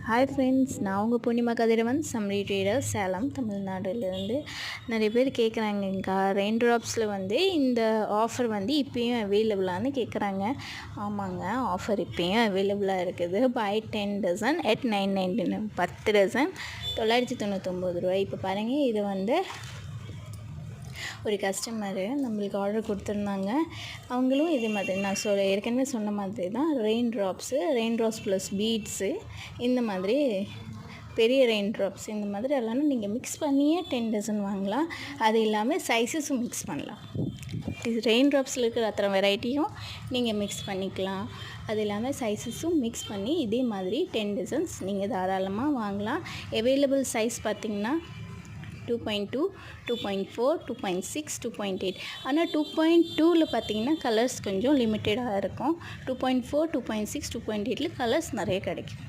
Hi friends, நான் உங்கள் பூர்ணிமா கதிரவன், சம்ரி trader, Salem, தமிழ்நாடுலேருந்து. நிறைய பேர் கேட்குறாங்கக்கா, ரெயின் ட்ராப்ஸில் இந்த ஆஃபர் இப்போயும் அவைலபிளான்னு கேட்குறாங்க. ஆமாங்க, ஆஃபர் இப்போயும் அவைலபிளாக இருக்குது. Buy 10 dozen at 999, 10 dozen $999. இப்போ பாருங்கள், இது ஒரு கஸ்டமரு நம்மளுக்கு ஆர்டர் கொடுத்துருந்தாங்க. அவங்களும் இதே மாதிரி நான் ஏற்கனவே சொன்ன மாதிரி தான் ரெயின் ட்ராப்ஸ் ப்ளஸ் பீட்ஸு, இந்த மாதிரி பெரிய ரெயின் ட்ராப்ஸ் இந்த மாதிரி எல்லாம் நீங்கள் மிக்ஸ் பண்ணியே 10 டசன் வாங்கலாம். அது இல்லாமல் சைஸஸும் மிக்ஸ் பண்ணலாம். இது ரெயின் ட்ராப்ஸில் இருக்கிற அத்தனை வெரைட்டியும் நீங்கள் மிக்ஸ் பண்ணிக்கலாம். அது இல்லாமல் சைஸஸும் மிக்ஸ் பண்ணி இதே மாதிரி 10 டசன்ஸ் நீங்கள் தாராளமாக வாங்கலாம். அவைலபிள் சைஸ் பார்த்திங்கன்னா 2.2, 2.4, 2.6, 2.8. ஆனால் 2.2ல் பார்த்திங்கன்னா கலர்ஸ் கொஞ்சம் லிமிட்டடாக இருக்கும். 2.4, 2.6, 2.8ல் கலர்ஸ் நிறைய கிடைக்கும்.